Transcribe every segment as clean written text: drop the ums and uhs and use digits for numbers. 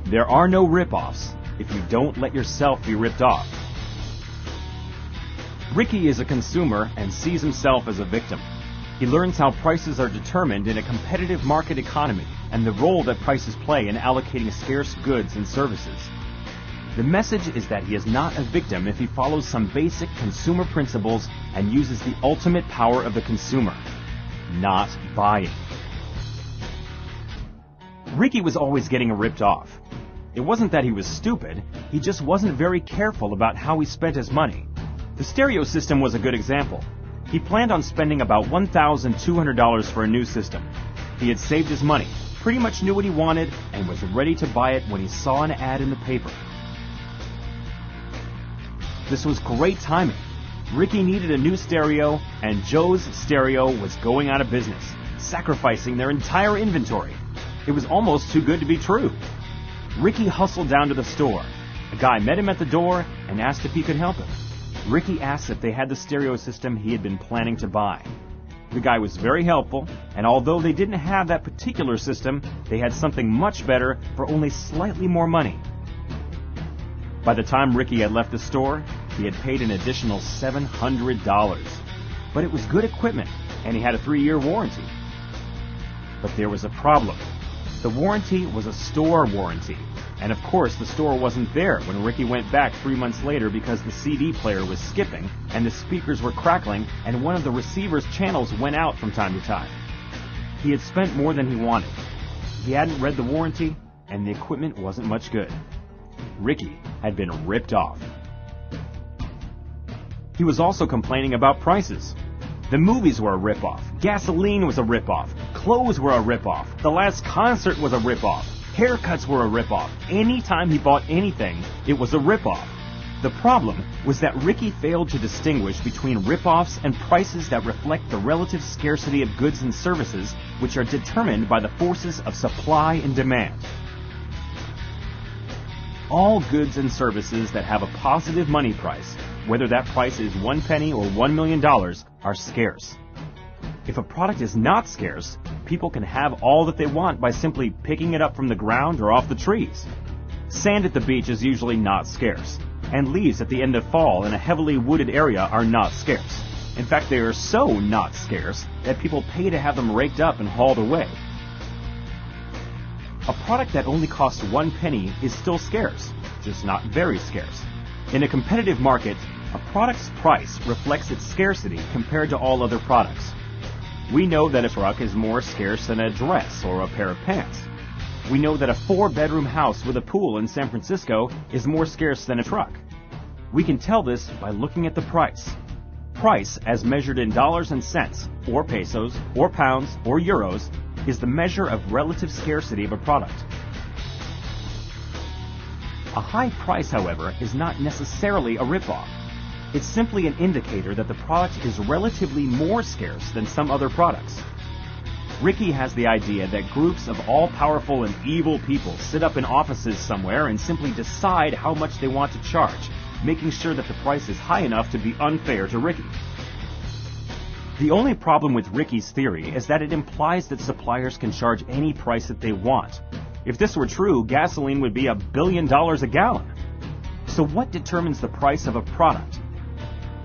There are no rip-offs if you don't let yourself be ripped off. Ricky is a consumer and sees himself as a victim. He learns how prices are determined in a competitive market economy and the role that prices play in allocating scarce goods and services. The message is that he is not a victim if he follows some basic consumer principles and uses the ultimate power of the consumer, not buying. Ricky was always getting ripped off. It wasn't that he was stupid, he just wasn't very careful about how he spent his money. The stereo system was a good example. He planned on spending about $1,200 for a new system. He had saved his money, pretty much knew what he wanted, and was ready to buy it when he saw an ad in the paper. This was great timing. Ricky needed a new stereo, and Joe's Stereo was going out of business, sacrificing their entire inventory. It was almost too good to be true. Ricky hustled down to the store. A guy met him at the door and asked if he could help him. Ricky asked if they had the stereo system he had been planning to buy. The guy was very helpful, and although they didn't have that particular system, they had something much better for only slightly more money. By the time Ricky had left the store, he had paid an additional $700. But it was good equipment, and he had a 3-year warranty. But there was a problem. The warranty was a store warranty. And of course, the store wasn't there when Ricky went back 3 months later because the CD player was skipping, and the speakers were crackling, and one of the receiver's channels went out from time to time. He had spent more than he wanted. He hadn't read the warranty, and the equipment wasn't much good. Ricky had been ripped off. He was also complaining about prices. The movies were a ripoff. Gasoline was a ripoff. Clothes were a ripoff. The last concert was a ripoff. Haircuts were a ripoff. Anytime he bought anything, it was a ripoff. The problem was that Ricky failed to distinguish between ripoffs and prices that reflect the relative scarcity of goods and services, which are determined by the forces of supply and demand. All goods and services that have a positive money price, whether that price is 1 penny or $1 million, are scarce. If a product is not scarce, people can have all that they want by simply picking it up from the ground or off the trees. Sand at the beach is usually not scarce, and leaves at the end of fall in a heavily wooded area are not scarce. In fact, they are so not scarce that people pay to have them raked up and hauled away. A product that only costs 1 penny is still scarce, just not very scarce. In a competitive market, a product's price reflects its scarcity compared to all other products. We know that a truck is more scarce than a dress or a pair of pants. We know that a 4-bedroom house with a pool in San Francisco is more scarce than a truck. We can tell this by looking at the price. Price, as measured in dollars and cents, or pesos, or pounds, or euros, is the measure of relative scarcity of a product. A high price, however, is not necessarily a ripoff. It's simply an indicator that the product is relatively more scarce than some other products. Ricky has the idea that groups of all-powerful and evil people sit up in offices somewhere and simply decide how much they want to charge, making sure that the price is high enough to be unfair to Ricky. The only problem with Ricky's theory is that it implies that suppliers can charge any price that they want. If this were true, gasoline would be $1 billion a gallon. So what determines the price of a product?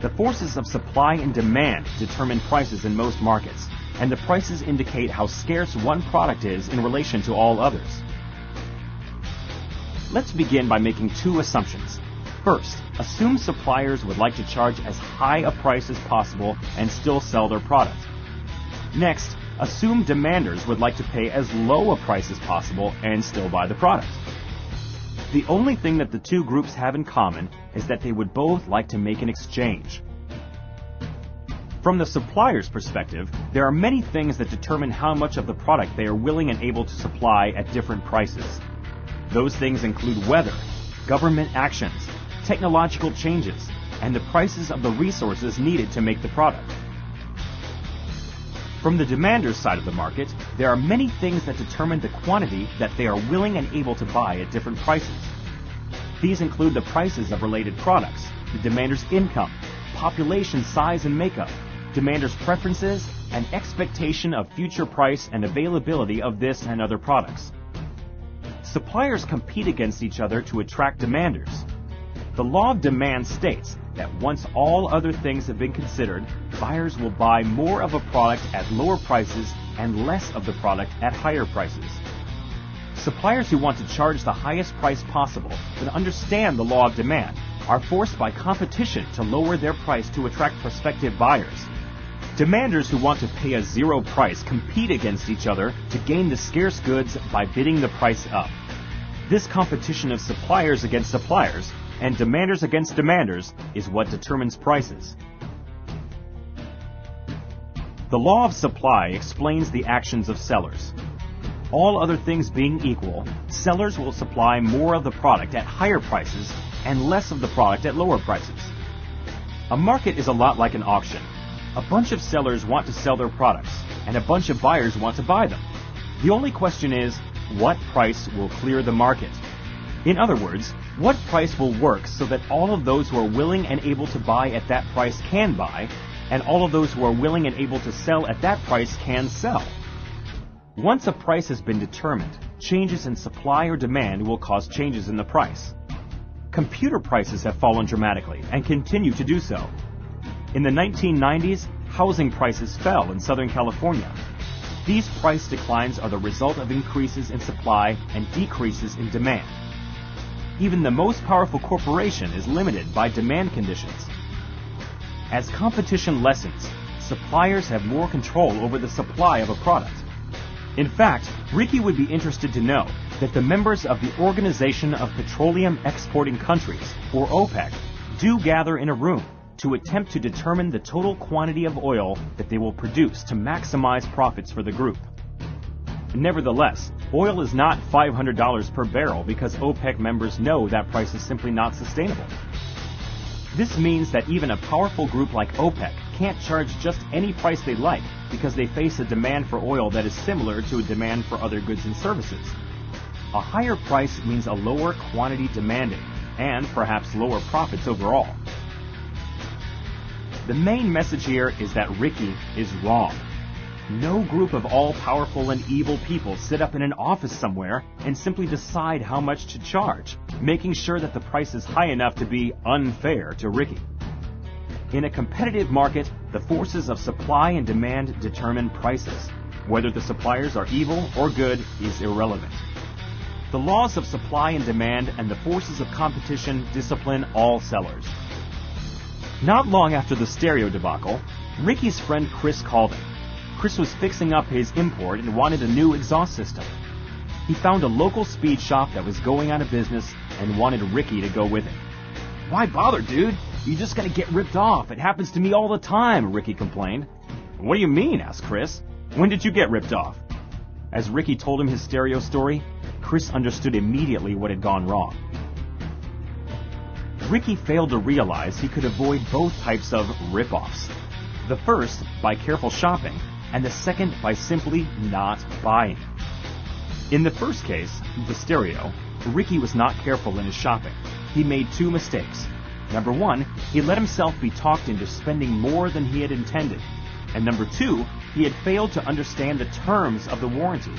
The forces of supply and demand determine prices in most markets, and the prices indicate how scarce one product is in relation to all others. Let's begin by making 2 assumptions. First, assume suppliers would like to charge as high a price as possible and still sell their product. Next, assume demanders would like to pay as low a price as possible and still buy the product. The only thing that the 2 groups have in common is that they would both like to make an exchange. From the supplier's perspective, there are many things that determine how much of the product they are willing and able to supply at different prices. Those things include weather, government actions, technological changes, and the prices of the resources needed to make the product. From the demander's side of the market, there are many things that determine the quantity that they are willing and able to buy at different prices. These include the prices of related products, the demander's income, population size and makeup, demander's preferences, and expectation of future price and availability of this and other products. Suppliers compete against each other to attract demanders. The law of demand states that once all other things have been considered, buyers will buy more of a product at lower prices and less of the product at higher prices. Suppliers who want to charge the highest price possible but understand the law of demand are forced by competition to lower their price to attract prospective buyers. Demanders who want to pay a zero price compete against each other to gain the scarce goods by bidding the price up. This competition of suppliers against suppliers and demanders against demanders is what determines prices. The law of supply explains the actions of sellers. All other things being equal, sellers will supply more of the product at higher prices and less of the product at lower prices. A market is a lot like an auction. A bunch of sellers want to sell their products, and a bunch of buyers want to buy them. The only question is, what price will clear the market? In other words, what price will work so that all of those who are willing and able to buy at that price can buy, and all of those who are willing and able to sell at that price can sell? Once a price has been determined, changes in supply or demand will cause changes in the price. Computer prices have fallen dramatically and continue to do so. In the 1990s, housing prices fell in Southern California. These price declines are the result of increases in supply and decreases in demand. Even the most powerful corporation is limited by demand conditions. As competition lessens, suppliers have more control over the supply of a product. In fact, Ricky would be interested to know that the members of the Organization of Petroleum Exporting Countries, or OPEC, do gather in a room to attempt to determine the total quantity of oil that they will produce to maximize profits for the group. Nevertheless, oil is not $500 per barrel because OPEC members know that price is simply not sustainable. This means that even a powerful group like OPEC can't charge just any price they like because they face a demand for oil that is similar to a demand for other goods and services. A higher price means a lower quantity demanded, and perhaps lower profits overall. The main message here is that Ricky is wrong. No group of all-powerful and evil people sit up in an office somewhere and simply decide how much to charge, making sure that the price is high enough to be unfair to Ricky. In a competitive market, the forces of supply and demand determine prices. Whether the suppliers are evil or good is irrelevant. The laws of supply and demand and the forces of competition discipline all sellers. Not long after the stereo debacle, Ricky's friend Chris called him. Chris was fixing up his import and wanted a new exhaust system. He found a local speed shop that was going out of business and wanted Ricky to go with him. "Why bother, dude? You're just going to get ripped off. It happens to me all the time," Ricky complained. "What do you mean?" asked Chris. "When did you get ripped off?" As Ricky told him his stereo story, Chris understood immediately what had gone wrong. Ricky failed to realize he could avoid both types of rip-offs. The first by careful shopping, and the second by simply not buying. In the first case, the stereo, Ricky was not careful in his shopping. He made two mistakes. Number one, he let himself be talked into spending more than he had intended. And number two, he had failed to understand the terms of the warranty.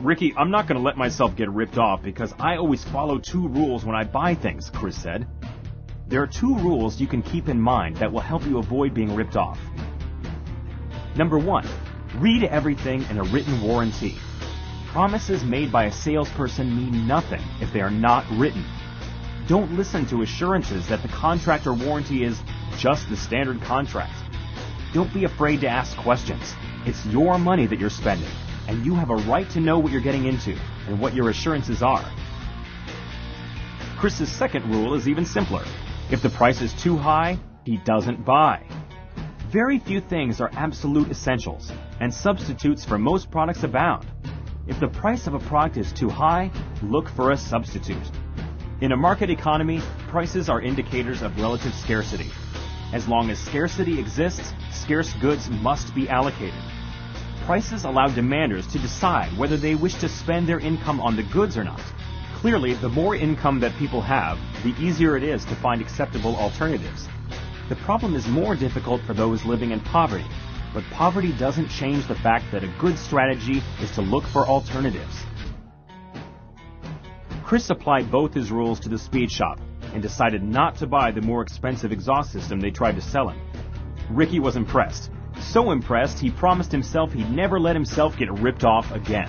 "Ricky, I'm not going to let myself get ripped off because I always follow two rules when I buy things," Chris said. There are two rules you can keep in mind that will help you avoid being ripped off. Number one, read everything in a written warranty. Promises made by a salesperson mean nothing if they are not written. Don't listen to assurances that the contract or warranty is just the standard contract. Don't be afraid to ask questions. It's your money that you're spending, and you have a right to know what you're getting into and what your assurances are. Chris's second rule is even simpler. If the price is too high, he doesn't buy. Very few things are absolute essentials, and substitutes for most products abound. If the price of a product is too high, look for a substitute. In a market economy, prices are indicators of relative scarcity. As long as scarcity exists, scarce goods must be allocated. Prices allow demanders to decide whether they wish to spend their income on the goods or not. Clearly, the more income that people have, the easier it is to find acceptable alternatives. The problem is more difficult for those living in poverty. But poverty doesn't change the fact that a good strategy is to look for alternatives. Chris applied both his rules to the speed shop and decided not to buy the more expensive exhaust system they tried to sell him. Ricky was impressed. So impressed, he promised himself he'd never let himself get ripped off again.